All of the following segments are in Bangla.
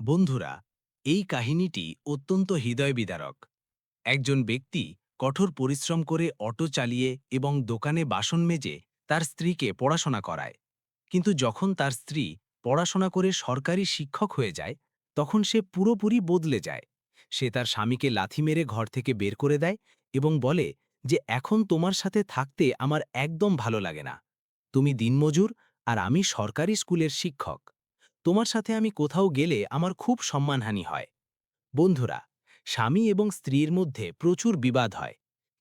বন্ধুরা, এই কাহিনীটি অত্যন্ত হৃদয়বিদারক। একজন ব্যক্তি কঠোর পরিশ্রম করে অটো চালিয়ে এবং দোকানে বাসন মেজে তার স্ত্রীকে পড়াশোনা করায়। কিন্তু যখন তার স্ত্রী পড়াশোনা করে সরকারি শিক্ষক হয়ে যায়, তখন সে পুরোপুরি বদলে যায়। সে তার স্বামীকে লাথি মেরে ঘর থেকে বের করে দেয় এবং বলে যে এখন তোমার সাথে থাকতে আমার একদম ভালো লাগে না। তুমি দিনমজুর আর আমি সরকারি স্কুলের শিক্ষক। তোমার সাথে আমি কোথাও গেলে আমার খুব সম্মানহানি হয়। বন্ধুরা, স্বামী এবং স্ত্রীর মধ্যে প্রচুর বিবাদ হয়,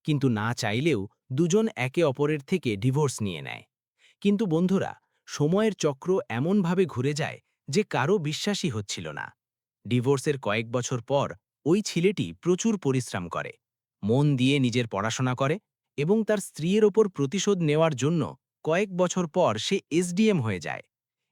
কিন্তু না চাইলেও দুজন একে অপরের থেকে ডিভোর্স নিয়ে নেয়। কিন্তু বন্ধুরা, সময়ের চক্র এমনভাবে ঘুরে যায় যে কারো বিশ্বাসই হচ্ছিল না। ডিভোর্সের কয়েক বছর পর ওই ছেলেটি প্রচুর পরিশ্রম করে, মন দিয়ে নিজের পড়াশোনা করে এবং তার স্ত্রীর ওপর প্রতিশোধ নেওয়ার জন্য কয়েক বছর পর সে এসডিএম হয়ে যায়।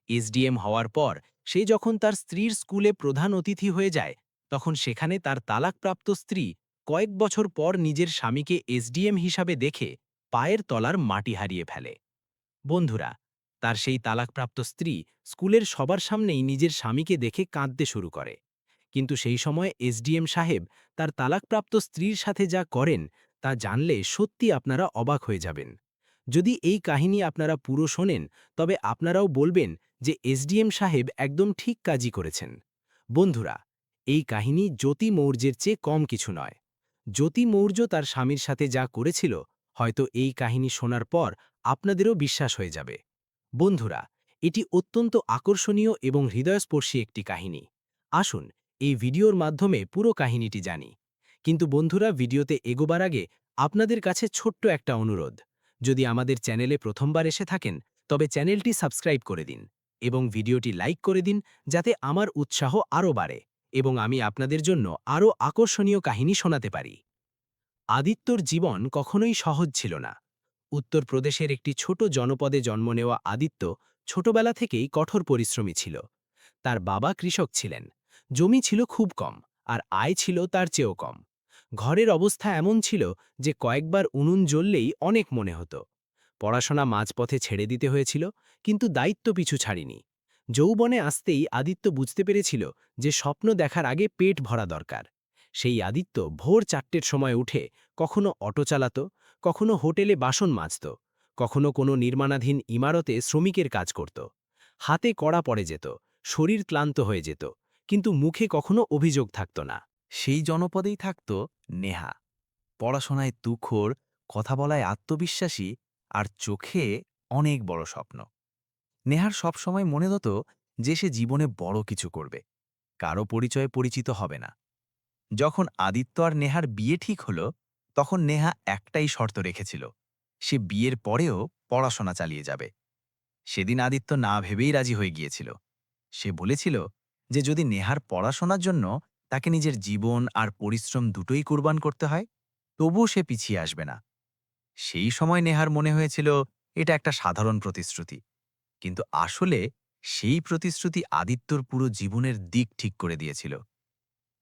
এসডিএম হওয়ার পর সে যখন তার স্ত্রীর স্কুলে প্রধান অতিথি হয়ে যায়, তখন সেখানে তার তালাকপ্রাপ্ত স্ত্রী কয়েক বছর পর নিজের স্বামীকে এসডিএম হিসাবে দেখে পায়ের তলার মাটি হারিয়ে ফেলে। বন্ধুরা, তার সেই তালাকপ্রাপ্ত স্ত্রী স্কুলের সবার সামনেই নিজের স্বামীকে দেখে কাঁদতে শুরু করে। কিন্তু সেই সময় এসডিএম সাহেব তার তালাকপ্রাপ্ত স্ত্রীর সাথে যা করেন তা জানলে সত্যি আপনারা অবাক হয়ে যাবেন। যদি এই কাহিনী আপনারা পুরো শোনেন, তবে আপনারাও বলবেন যে এসডিএম সাহেব একদম ঠিক কাজই করেছেন। বন্ধুরা, এই কাহিনী জ্যোতি মৌর্যের চেয়ে কম কিছু নয়। জ্যোতি মৌর্য তার স্বামীর সাথে যা করেছিল, হয়তো এই কাহিনী শোনার পর আপনাদেরও বিশ্বাস হয়ে যাবে। বন্ধুরা, এটি অত্যন্ত আকর্ষণীয় এবং হৃদয়স্পর্শী একটি কাহিনী। আসুন এই ভিডিওর মাধ্যমে পুরো কাহিনীটি জানি। কিন্তু বন্ধুরা, ভিডিওতে এগোবার আগে আপনাদের কাছে ছোট্ট একটা অনুরোধ। যদি আমাদের চ্যানেলে প্রথমবার এসে থাকেন, তবে চ্যানেলটি সাবস্ক্রাইব করে দিন এবং ভিডিওটি লাইক করে দিন, যাতে আমার উৎসাহ আরও বাড়ে এবং আমি আপনাদের জন্য আরও আকর্ষণীয় কাহিনী শোনাতে পারি। আদিত্যর জীবন কখনোই সহজ ছিল না। উত্তরপ্রদেশের একটি ছোট জনপদে জন্ম নেওয়া আদিত্য ছোটবেলা থেকেই কঠোর পরিশ্রমী ছিল। তার বাবা কৃষক ছিলেন, জমি ছিল খুব কম, আর আয় ছিল তার চেয়েও কম। ঘরের অবস্থা এমন ছিল যে কয়েকবার উনুন জ্বললেই অনেক মনে হতো। পড়াশোনা মাঝপথে ছেড়ে দিতে হয়েছিল, কিন্তু দায়িত্ব পিছু ছাড়িনি। যৌবনে আসতেই আদিত্য বুঝতে পেরেছিল যে স্বপ্ন দেখার আগে পেট ভরা দরকার। সেই আদিত্য ভোর 4টের সময় উঠে কখনো অটো চালাত, কখনো হোটেলে বাসন মাজত, কখনো কোনো নির্মাণাধীন ইমারতে শ্রমিকের কাজ করত। হাতে কড়া পড়ে যেত, শরীর ক্লান্ত হয়ে যেত, কিন্তু মুখে কখনো অভিযোগ থাকত না। সেই জনপদেই থাকত নেহা। পড়াশোনায় তুখোড়, কথা বলায় আত্মবিশ্বাসী, আর চোখে অনেক বড় স্বপ্ন। নেহার সবসময় মনে হতো যে সে জীবনে বড় কিছু করবে, কারো পরিচয়ে পরিচিত হবে না। যখন আদিত্য আর নেহার বিয়ে ঠিক হলো, তখন নেহা একটাই শর্ত রেখেছিল, সে বিয়ের পরেও পড়াশোনা চালিয়ে যাবে। সেদিন আদিত্য না ভেবেই রাজি হয়ে গিয়েছিল। সে বলেছিল যে যদি নেহার পড়াশোনার জন্য তাকে নিজের জীবন আর পরিশ্রম দুটোই কুরবান করতে হয়, তবুও সে পিছিয়ে আসবে না। সেই সময় নেহার মনে হয়েছিল এটা একটা সাধারণ প্রতিশ্রুতি, কিন্তু আসলে সেই প্রতিশ্রুতি আদিত্যর পুরো জীবনের দিক ঠিক করে দিয়েছিল।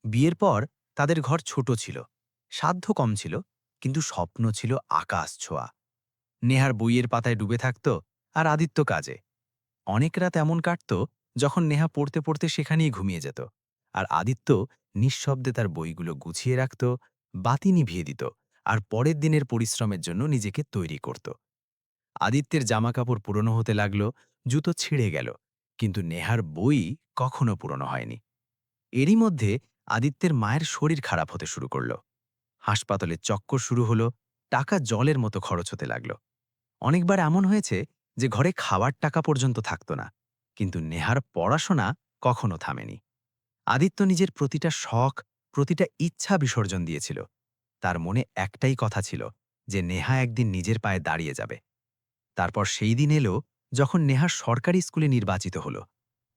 বিয়ের পর তাদের ঘর ছোট ছিল, সাধ্য কম ছিল, কিন্তু স্বপ্ন ছিল আকাশ ছোঁয়া। নেহার বইয়ের পাতায় ডুবে থাকত, আর আদিত্য কাজে। অনেক রাত এমন কাটত যখন নেহা পড়তে পড়তে সেখানেই ঘুমিয়ে যেত, আর আদিত্য নিঃশব্দে তার বইগুলো গুছিয়ে রাখত, বাতি নিভিয়ে দিত, আর পরের দিনের পরিশ্রমের জন্য নিজেকে তৈরি করত। আদিত্যের জামাকাপড় পুরনো হতে লাগল, জুতো ছিঁড়ে গেল, কিন্তু নেহার বই কখনো পুরনো হয়নি। এরই মধ্যে আদিত্যের মায়ের শরীর খারাপ হতে শুরু করল। হাসপাতালে চক্কর শুরু হলো, টাকা জলের মতো খরচ হতে লাগল। অনেকবার এমন হয়েছে যে ঘরে খাওয়ার টাকা পর্যন্ত থাকত না, কিন্তু নেহার পড়াশোনা কখনো থামেনি। আদিত্য নিজের প্রতিটা শখ, প্রতিটা ইচ্ছা বিসর্জন দিয়েছিল। তার মনে একটাই কথা ছিল, যে নেহা একদিন নিজের পায়ে দাঁড়িয়ে যাবে। তারপর সেই দিন এলো যখন নেহা সরকারি স্কুলে নির্বাচিত হলো।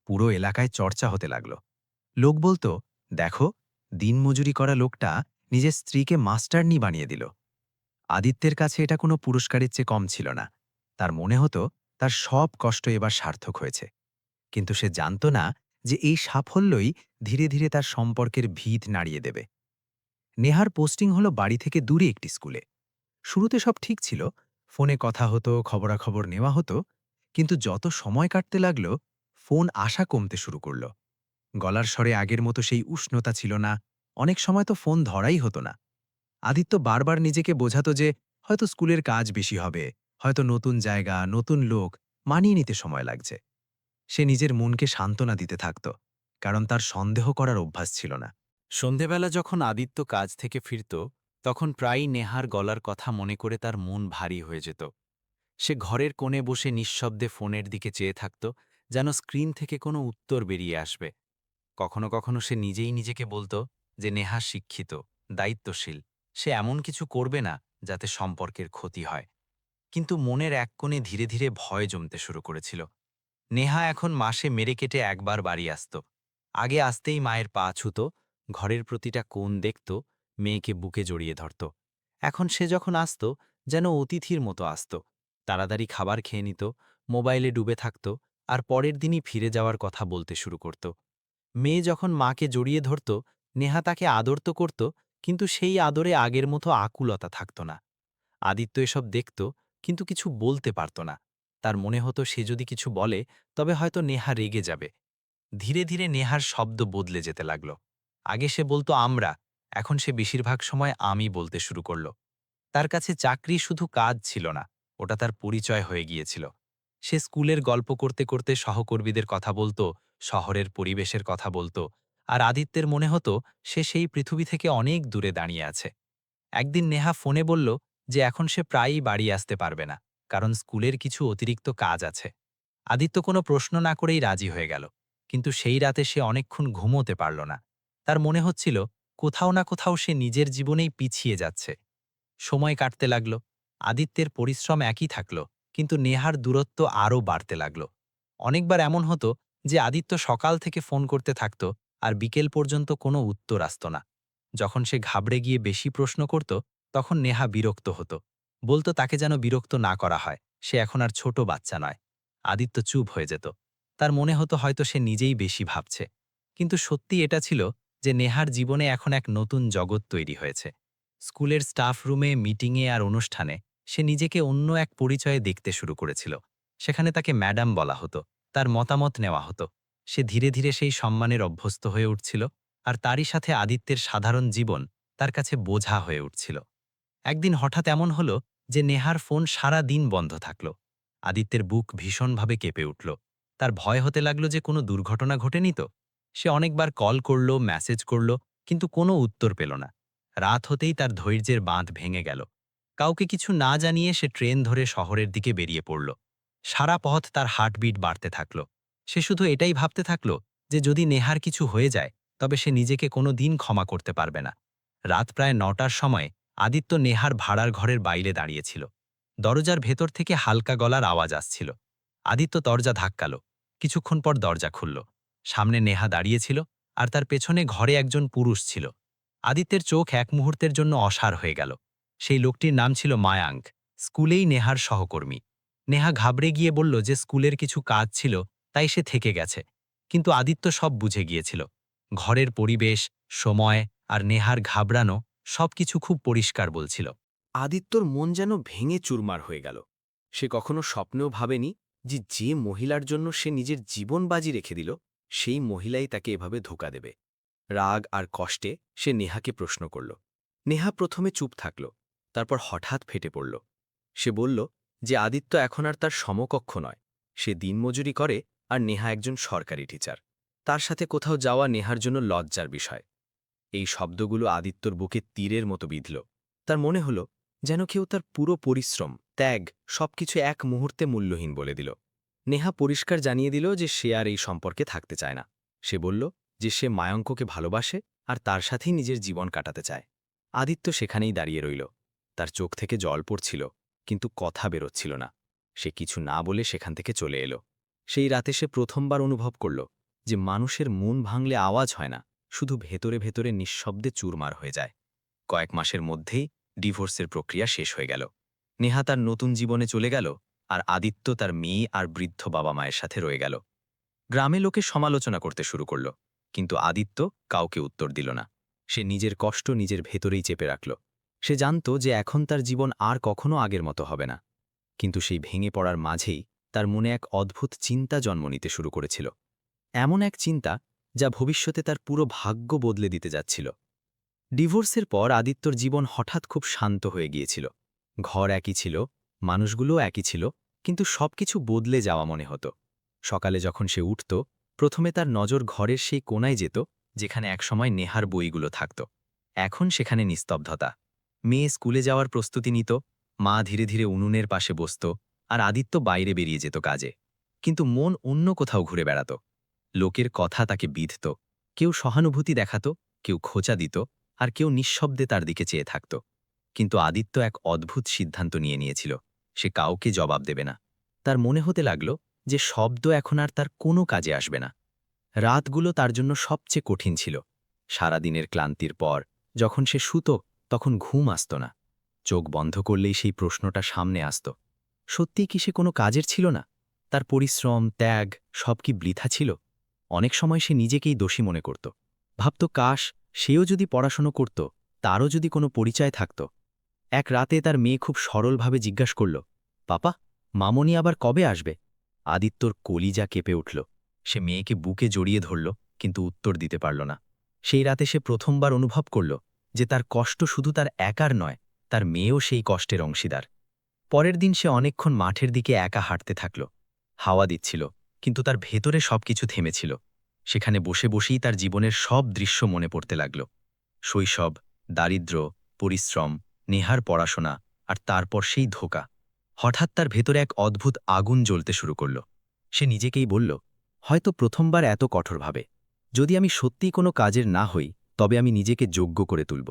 পুরো এলাকায় চর্চা হতে লাগল। লোক বলতো, দেখো, দিনমজুরি করা লোকটা নিজের স্ত্রীকে মাস্টারনি বানিয়ে দিল। আদিত্যের কাছে এটা কোনো পুরস্কারের চেয়ে কম ছিল না। তার মনে হতো তার সব কষ্ট এবার সার্থক হয়েছে। কিন্তু সে জানত না যে এই সাফল্যই ধীরে ধীরে তার সম্পর্কের ভিত নাড়িয়ে দেবে। নেহার পোস্টিং হলো বাড়ি থেকে দূরে একটি স্কুলে। শুরুতে সব ঠিক ছিল, ফোনে কথা হতো, খবরাখবর নেওয়া হতো, কিন্তু যত সময় কাটতে লাগলো, ফোন আসা কমতে শুরু করল। গলার স্বরে আগের মতো সেই উষ্ণতা ছিল না, অনেক সময় তো ফোন ধরাই হতো না। আদিত্য বারবার নিজেকে বোঝাতো যে হয়তো স্কুলের কাজ বেশি হবে, হয়তো নতুন জায়গা, নতুন লোক, মানিয়ে নিতে সময় লাগছে। সে নিজের মনকে সান্ত্বনা দিতে থাকত, কারণ তার সন্দেহ করার অভ্যাস ছিল না। সন্ধেবেলা যখন আদিত্য কাজ থেকে ফিরত, তখন প্রায়ই নেহার গলার কথা মনে করে তার মন ভারী হয়ে যেত। সে ঘরের কোণে বসে নিঃশব্দে ফোনের দিকে চেয়ে থাকত, যেন স্ক্রিন থেকে কোনো উত্তর বেরিয়ে আসবে। কখনো কখনো সে নিজেই নিজেকে বলতো যে নেহা শিক্ষিত, দায়িত্বশীল, সে এমন কিছু করবে না যাতে সম্পর্কের ক্ষতি হয়। কিন্তু মনের এক কোণে ধীরে ধীরে ভয় জমতে শুরু করেছিল। নেহা এখন মাসে মেরে কেটে একবার বাড়ি আসত। আগে আসতেই মায়ের পা ছুতো, ঘরের প্রতিটা কোণ দেখত, মেয়েকে বুকে জড়িয়ে ধরত। এখন সে যখন আসত, যেন অতিথির মতো আসত। তাড়াতাড়ি খাবার খেয়ে নিত, মোবাইলে ডুবে থাকত, আর পরের দিনই ফিরে যাওয়ার কথা বলতে শুরু করত। মেয়ে যখন মাকে জড়িয়ে ধরত, নেহা তাকে আদর তো করত, কিন্তু সেই আদরে আগের মতো আকুলতা থাকত না। আদিত্য এসব দেখত, কিন্তু কিছু বলতে পারত না। তার মনে হতো সে যদি কিছু বলে, তবে হয়তো নেহা রেগে যাবে। ধীরে ধীরে নেহার শব্দ বদলে যেতে লাগল। আগে সে বলতো আমরা, এখন সে বেশিরভাগ সময় আমি বলতে শুরু করল। তার কাছে চাকরি শুধু কাজ ছিল না, ওটা তার পরিচয় হয়ে গিয়েছিল। সে স্কুলের গল্প করতে করতে সহকর্মীদের কথা বলতো, শহরের পরিবেশের কথা বলতো, আর আদিত্যের মনে হতো সে সেই পৃথিবী থেকে অনেক দূরে দাঁড়িয়ে আছে। একদিন নেহা ফোনে বলল যে এখন সে প্রায়ই বাড়ি আসতে পারবে না, কারণ স্কুলের কিছু অতিরিক্ত কাজ আছে। আদিত্য কোনো প্রশ্ন না করেই রাজি হয়ে গেল। কিন্তু সেই রাতে সে অনেকক্ষণ ঘুমোতে পারল না। তার মনে হচ্ছিল কোথাও না কোথাও সে নিজের জীবনেই পিছিয়ে যাচ্ছে। সময় কাটতে লাগল। আদিত্যের পরিশ্রম একই থাকল, কিন্তু নেহার দূরত্ব আরও বাড়তে লাগল। অনেকবার এমন হতো যে আদিত্য সকাল থেকে ফোন করতে থাকত, আর বিকেল পর্যন্ত কোনো উত্তর আসত না। যখন সে ঘাবড়ে গিয়ে বেশি প্রশ্ন করত, তখন নেহা বিরক্ত হতো। বলতো তাকে যেন বিরক্ত না করা হয়, সে এখন আর ছোট বাচ্চা নয়। আদিত্য চুপ হয়ে যেত। তার মনে হতো হয়তো সে নিজেই বেশি ভাবছে। কিন্তু সত্যি এটা ছিল যে নেহার জীবনে এখন এক নতুন জগৎ তৈরি হয়েছে। স্কুলের স্টাফ রুমে, মিটিংয়ে আর অনুষ্ঠানে সে নিজেকে অন্য এক পরিচয়ে দেখতে শুরু করেছিল। সেখানে তাকে ম্যাডাম বলা হতো, তার মতামত নেওয়া হতো। সে ধীরে ধীরে সেই সম্মানের অভ্যস্ত হয়ে উঠছিল, আর তারই সাথে আদিত্যের সাধারণ জীবন তার কাছে বোঝা হয়ে উঠছিল। একদিন হঠাৎ এমন হলো যে নেহার ফোন সারা দিন বন্ধ থাকল। আদিত্যের বুক ভীষণভাবে কেঁপে উঠল। তার ভয় হতে লাগলো যে কোনো দুর্ঘটনা ঘটেনি তো। সে অনেকবার কল করল, মেসেজ করল, কিন্তু কোনো উত্তর পেল না। রাত হতেই তার ধৈর্যের বাঁধ ভেঙে গেল। কাউকে কিছু না জানিয়ে সে ট্রেন ধরে শহরের দিকে বেরিয়ে পড়ল। সারা পথ তার হার্টবিট বাড়তে থাকল। সে শুধু এটাই ভাবতে থাকল যে যদি নেহার কিছু হয়ে যায়, তবে সে নিজেকে কোনো দিন ক্ষমা করতে পারবে না। রাত প্রায় ৯টার সময় আদিত্য নেহার ভাড়ার ঘরের বাইরে দাঁড়িয়েছিল। দরজার ভেতর থেকে হালকা গলার আওয়াজ আসছিল। আদিত্য দরজা ধাক্কাল। কিছুক্ষণ পর দরজা খুলল। সামনে নেহা দাঁড়িয়েছিল, আর তার পেছনে ঘরে একজন পুরুষ ছিল। আদিত্যের চোখ এক মুহূর্তের জন্য অসাড় হয়ে গেল। সেই লোকটির নাম ছিল মায়াঙ্ক, স্কুলেই নেহার সহকর্মী। নেহা ঘাবড়ে গিয়ে বলল যে স্কুলের কিছু কাজ ছিল, তাই সে থেকে গেছে। কিন্তু আদিত্য সব বুঝে গিয়েছিল। ঘরের পরিবেশ, সময় আর নেহার ঘাবড়ানো সবকিছু খুব পরিষ্কার বলছিল। আদিত্যর মন যেন ভেঙে চুরমার হয়ে গেল। সে কখনো স্বপ্নেও ভাবেনি যে যে মহিলার জন্য সে নিজের জীবন বাজি রেখে দিল, সেই মহিলাই তাকে এভাবে ধোঁকা দেবে। রাগ আর কষ্টে সে নেহাকে প্রশ্ন করল। নেহা প্রথমে চুপ থাকল, তারপর হঠাৎ ফেটে পড়ল। সে বলল যে আদিত্য এখন আর তার সমকক্ষ নয়। সে দিনমজুরি করে, আর নেহা একজন সরকারি টিচার। তার সাথে কোথাও যাওয়া নেহার জন্য লজ্জার বিষয়। এই শব্দগুলো আদিত্যর বুকে তীরের মতো বিঁধল। তার মনে হল যেন কেউ তার পুরো পরিশ্রম, ত্যাগ, সবকিছু এক মুহূর্তে মূল্যহীন বলে দিল। নেহা পরিষ্কার জানিয়ে দিল যে সে আর এই সম্পর্কে থাকতে চায় না। সে বলল যে সে মায়ঙ্ককে ভালোবাসে, আর তার সাথেই নিজের জীবন কাটাতে চায়। আদিত্য সেখানেই দাঁড়িয়ে রইল। তার চোখ থেকে জল পড়ছিল, কিন্তু কথা বেরোচ্ছিল না। সে কিছু না বলে সেখান থেকে চলে এলো। সেই রাতে সে প্রথমবার অনুভব করল যে মানুষের মন ভাঙলে আওয়াজ হয় না, শুধু ভেতরে ভেতরে নিঃশব্দে চুরমার হয়ে যায়। কয়েক মাসের মধ্যেই ডিভোর্সের প্রক্রিয়া শেষ হয়ে গেল। নেহা তার নতুন জীবনে চলে গেল, আর আদিত্য তার মেয়ে আর বৃদ্ধ বাবা মায়ের সাথে রয়ে গেল। গ্রামে লোকে সমালোচনা করতে শুরু করল, কিন্তু আদিত্য কাউকে উত্তর দিল না। সে নিজের কষ্ট নিজের ভেতরেই চেপে রাখল। সে জানত যে এখন তার জীবন আর কখনো আগের মতো হবে না। কিন্তু সেই ভেঙে পড়ার মাঝেই তার মনে এক অদ্ভুত চিন্তা জন্ম নিতে শুরু করেছিল। এমন এক চিন্তা যা ভবিষ্যতে তার পুরো ভাগ্য বদলে দিতে যাচ্ছিল। ডিভোর্সের পর আদিত্যর জীবন হঠাৎ খুব শান্ত হয়ে গিয়েছিল। ঘর একই ছিল, মানুষগুলোও একই ছিল, কিন্তু সবকিছু বদলে যাওয়া মনে হতো। সকালে যখন সে উঠত, প্রথমে তার নজর ঘরের সেই কোণায় যেত যেখানে একসময় নেহার বইগুলো থাকত। এখন সেখানে নিস্তব্ধতা। মেয়ে স্কুলে যাওয়ার প্রস্তুতি নিত, মা ধীরে ধীরে উনুনের পাশে বসত, আর আদিত্য বাইরে বেরিয়ে যেত কাজে। কিন্তু মন অন্য কোথাও ঘুরে বেড়াত। লোকের কথা তাকে বিঁধত। কেউ সহানুভূতি দেখাত, কেউ খোঁচা দিত, আর কেউ নিঃশব্দে তার দিকে চেয়ে থাকত। কিন্তু আদিত্য এক অদ্ভুত সিদ্ধান্ত নিয়েছিল। সে কাউকে জবাব দেবে না। তার মনে হতে লাগল যে শব্দ এখন আর তার কোনো কাজে আসবে না। রাতগুলো তার জন্য সবচেয়ে কঠিন ছিল। সারাদিনের ক্লান্তির পর যখন সে শুতো, তখন ঘুম আসত না। চোখ বন্ধ করলেই সেই প্রশ্নটা সামনে আসত, সত্যিই কি সে কোনো কাজের ছিল না? তার পরিশ্রম, ত্যাগ সব কি বৃথা ছিল? অনেক সময় সে নিজেকেই দোষী মনে করত। ভাবত, কাশ সেও যদি পড়াশোনা করত, তারও যদি কোনো পরিচয় থাকত। এক রাতে তার মেয়ে খুব সরলভাবে জিজ্ঞাসা করল, পাপা, মামনি আবার কবে আসবে? আদিত্যর কলিজা কেঁপে উঠল। সে মেয়েকে বুকে জড়িয়ে ধরল, কিন্তু উত্তর দিতে পারল না। সেই রাতে সে প্রথমবার অনুভব করল যে তার কষ্ট শুধু তার একার নয়, তার মেয়েও সেই কষ্টের অংশীদার। পরের দিন সে অনেকক্ষণ মাঠের দিকে একা হাঁটতে থাকল। হাওয়া দিচ্ছিল, কিন্তু তার ভেতরে সবকিছু থেমেছিল। সেখানে বসে বসেই তার জীবনের সব দৃশ্য মনে পড়তে লাগল। শৈশব, দারিদ্র্য, পরিশ্রম, নেহার পড়াশোনা, আর তারপর সেই ধোঁকা। হঠাৎ তার ভেতরে এক অদ্ভুত আগুন জ্বলতে শুরু করল। সে নিজেকেই বলল, হয়তো প্রথমবার এত কঠোরভাবে। যদি আমি সত্যিই কোনো কাজের না হই, তবে আমি নিজেকে যোগ্য করে তুলব।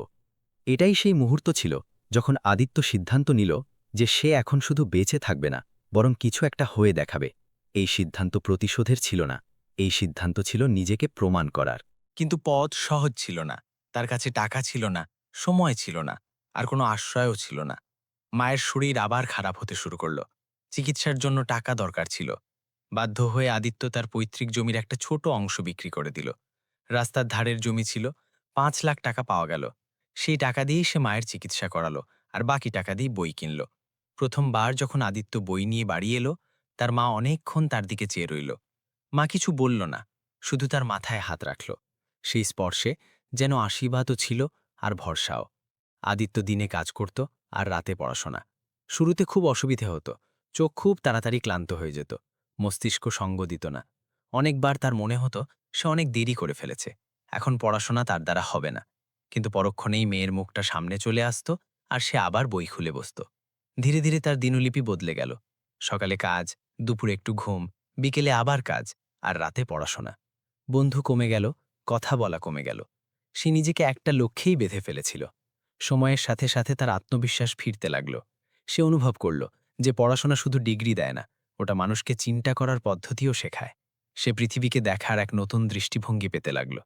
এটাই সেই মুহূর্ত ছিল যখন আদিত্য সিদ্ধান্ত নিল যে সে এখন শুধু বেঁচে থাকবে না, বরং কিছু একটা হয়ে দেখাবে। এই সিদ্ধান্ত প্রতিশোধের ছিল না, এই সিদ্ধান্ত ছিল নিজেকে প্রমাণ করার। কিন্তু পথ সহজ ছিল না। তার কাছে টাকা ছিল না, সময় ছিল না, আর কোনো আশ্রয়ও ছিল না। মায়ের শরীর আবার খারাপ হতে শুরু করল। চিকিৎসার জন্য টাকা দরকার ছিল। বাধ্য হয়ে আদিত্য তার পৈতৃক জমির একটা ছোট অংশ বিক্রি করে দিল। রাস্তার ধারের জমি ছিল, ৫ লাখ টাকা পাওয়া গেল। সেই টাকা দিয়েই সে মায়ের চিকিৎসা করালো, আর বাকি টাকা দিয়ে বই কিনল। প্রথমবার যখন আদিত্য বই নিয়ে বাড়ি এলো, তার মা অনেকক্ষণ তার দিকে চেয়ে রইল। মা কিছু বলল না, শুধু তার মাথায় হাত রাখল। সেই স্পর্শে যেন আশীর্বাদও ছিল, আর ভরসাও। আদিত্য দিনে কাজ করত, আর রাতে পড়াশোনা। শুরুতে খুব অসুবিধে হতো। চোখ খুব তাড়াতাড়ি ক্লান্ত হয়ে যেত, মস্তিষ্ক সঙ্গ দিত না। অনেকবার তার মনে হতো সে অনেক দেরি করে ফেলেছে, এখন পড়াশোনা তার দ্বারা হবে না। কিন্তু পরক্ষণেই মেয়ের মুখটা সামনে চলে আসত, আর সে আবার বই খুলে বসত। ধীরে ধীরে তার দিনলিপি বদলে গেল। সকালে কাজ, দুপুরে একটু ঘুম, বিকেলে আবার কাজ, আর রাতে পড়াশোনা। বন্ধু কমে গেল, কথা বলা কমে গেল। সে নিজেকে একটা লক্ষ্যেই বেঁধে ফেলেছিল। সময়ের সাথে সাথে তার আত্মবিশ্বাস ফিরতে লাগল। সে অনুভব করল যে পড়াশোনা শুধু ডিগ্রি দেয় না, ওটা মানুষকে চিন্তা করার পদ্ধতিও শেখায়। সে পৃথিবীকে দেখার এক নতুন দৃষ্টিভঙ্গি পেতে লাগল।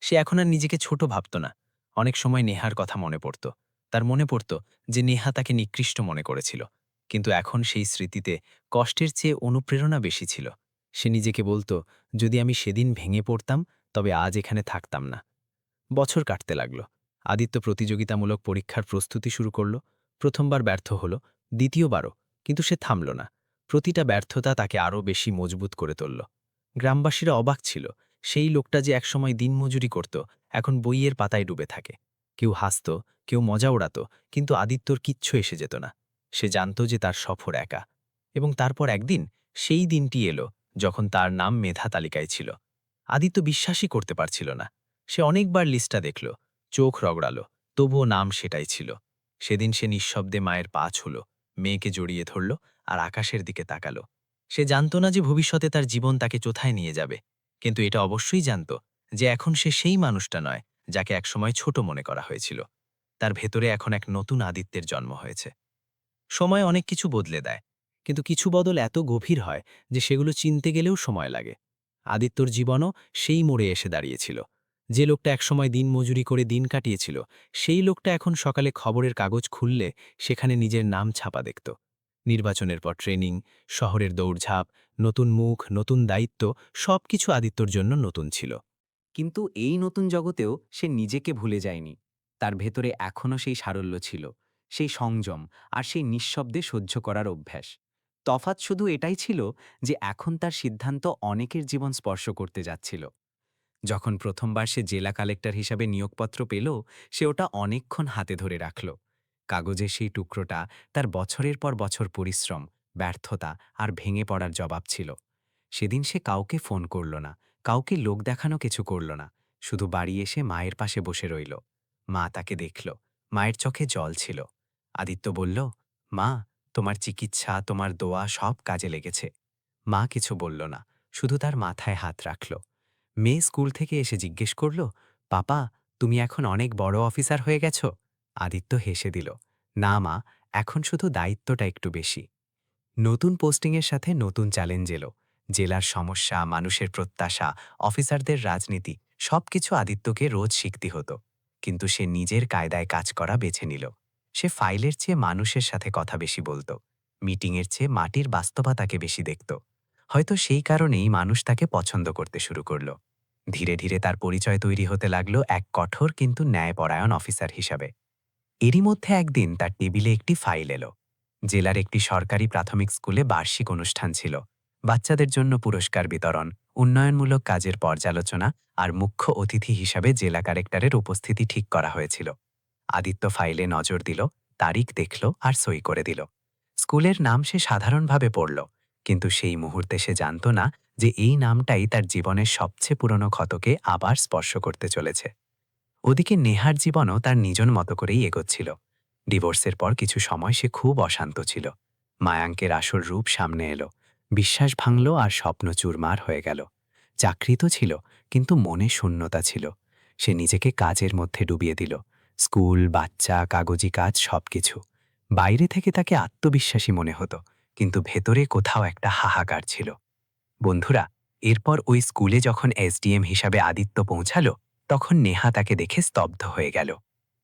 সে এখন আর নিজেকে ছোট ভাবত না। অনেক সময় নেহার কথা মনে পড়ত। তার মনে পড়ত যে নেহা তাকে নিকৃষ্ট মনে করেছিল। কিন্তু এখন সেই স্মৃতিতে কষ্টের চেয়ে অনুপ্রেরণা বেশি ছিল। সে নিজেকে বলতো, যদি আমি সেদিন ভেঙে পড়তাম, তবে আজ এখানে থাকতাম না। বছর কাটতে লাগল। আদিত্য প্রতিযোগিতামূলক পরীক্ষার প্রস্তুতি শুরু করল। প্রথমবার ব্যর্থ হল, দ্বিতীয়বারও, কিন্তু সে থামল না। প্রতিটা ব্যর্থতা তাকে আরও বেশি মজবুত করে তুলল। গ্রামবাসীরা অবাক ছিল, সেই লোকটা যে একসময় দিনমজুরি করত, এখন বইয়ের পাতায় ডুবে থাকে। কেউ হাসত, কেউ মজা ওড়াত, কিন্তু আদিত্যর কিচ্ছু এসে যেত না। সে জানত যে তার সফর একা। এবং তারপর একদিন সেই দিনটি এলো যখন তার নাম মেধা তালিকায় ছিল। আদিত্য বিশ্বাসই করতে পারছিল না। সে অনেকবার লিস্টটা দেখল, চোখ রগড়াল, তবুও নাম সেটাই ছিল। সেদিন সে নিঃশব্দে মায়ের পা ছুল, মেয়েকে জড়িয়ে ধরল, আর আকাশের দিকে তাকালো। সে জানত না যে ভবিষ্যতে তার জীবন তাকে কোথায় নিয়ে যাবে, কিন্তু এটা অবশ্যই জানত যে এখন সে সেই মানুষটা নয় যাকে একসময় ছোট মনে করা হয়েছিল। তার ভেতরে এখন এক নতুন আদিত্যের জন্ম হয়েছে। সময় অনেক কিছু বদলে দেয়, কিন্তু কিছু বদল এত গভীর হয় যে সেগুলো চিনতে গেলেও সময় লাগে। আদিত্যর জীবনও সেই মোড়ে এসে দাঁড়িয়েছিল। যে লোকটা একসময় দিন মজুরি করে দিন কাটিয়েছিল, সেই লোকটা এখন সকালে খবরের কাগজ খুললে সেখানে নিজের নাম ছাপা দেখত। নির্বাচনের পর ট্রেনিং, শহরের দৌড়ঝাঁপ, নতুন মুখ, নতুন দায়িত্ব, সবকিছু আদিত্যর জন্য নতুন ছিল। কিন্তু এই নতুন জগতেও সে নিজেকে ভুলে যায়নি। তার ভেতরে এখনও সেই সারল্য ছিল, সেই সংযম, আর সেই নিঃশব্দে সহ্য করার অভ্যাস। তফাৎ শুধু এটাই ছিল যে এখন তার সিদ্ধান্ত অনেকের জীবন স্পর্শ করতে যাচ্ছিল। যখন প্রথমবার সে জেলা কালেক্টর হিসাবে নিয়োগপত্র পেল, সে ওটা অনেকক্ষণ হাতে ধরে রাখল। কাগজের সেই টুকরোটা তার বছরের পর বছর পরিশ্রম, ব্যর্থতা আর ভেঙে পড়ার জবাব ছিল। সেদিন সে কাউকে ফোন করল না, কাউকে লোক দেখানো কিছু করল না, শুধু বাড়ি এসে মায়ের পাশে বসে রইল। মা তাকে দেখল, মায়ের চোখে জল ছিল। আদিত্য বলল, মা, তোমার চিকিৎসা, তোমার দোয়া সব কাজে লেগেছে। মা কিছু বলল না, শুধু তার মাথায় হাত রাখল। মেয়ে স্কুল থেকে এসে জিজ্ঞেস করল, পাপা, তুমি এখন অনেক বড় অফিসার হয়ে গেছ? আদিত্য হেসে দিল, না মা, এখন শুধু দায়িত্বটা একটু বেশি। নতুন পোস্টিংয়ের সাথে নতুন চ্যালেঞ্জ এলো। জেলার সমস্যা, মানুষের প্রত্যাশা, অফিসারদের রাজনীতি সবকিছু আদিত্যকে রোজ শিখতে হতো। কিন্তু সে নিজের কায়দায় কাজ করা বেছে নিল। সে ফাইলের চেয়ে মানুষের সাথে কথা বেশি বলতো, মিটিংয়ের চেয়ে মাটির বাস্তবতাকে বেশি দেখত। হয়তো সেই কারণেই মানুষ তাকে পছন্দ করতে শুরু করল। ধীরে ধীরে তার পরিচয় তৈরি হতে লাগলো এক কঠোর কিন্তু ন্যায়পরায়ণ অফিসার হিসাবে। এরই মধ্যে একদিন তার টেবিলে একটি ফাইল এলো। জেলার একটি সরকারি প্রাথমিক স্কুলে বার্ষিক অনুষ্ঠান ছিল। বাচ্চাদের জন্য পুরস্কার বিতরণ, উন্নয়নমূলক কাজের পর্যালোচনা আর মুখ্য অতিথি হিসাবে জেলা কালেক্টরের উপস্থিতি ঠিক করা হয়েছিল। আদিত্য ফাইলে নজর দিল, তারিখ দেখল আর সই করে দিল। স্কুলের নাম সে সাধারণভাবে পড়ল, কিন্তু সেই মুহূর্তে সে জানত না যে এই নামটাই তার জীবনের সবচেয়ে পুরনো ক্ষতকে আবার স্পর্শ করতে চলেছে। ওদিকে নেহার জীবনও তার নিজন মতো করেই এগোচ্ছিল। ডিভোর্সের পর কিছু সময় সে খুব অশান্ত ছিল। মায়াঙ্কের আসল রূপ সামনে এলো, বিশ্বাস ভাঙল আর স্বপ্ন চুরমার হয়ে গেল। চাকরি তো ছিল, কিন্তু মনে শূন্যতা ছিল। সে নিজেকে কাজের মধ্যে ডুবিয়ে দিল, স্কুল, বাচ্চা, কাগজি কাজ সবকিছু। বাইরে থেকে তাকে আত্মবিশ্বাসী মনে হতো, কিন্তু ভেতরে কোথাও একটা হাহাকার ছিল। বন্ধুরা, এরপর ওই স্কুলে যখন এসডিএম হিসাবে আদিত্য পৌঁছালো, তখন নেহা তাকে দেখে স্তব্ধ হয়ে গেল।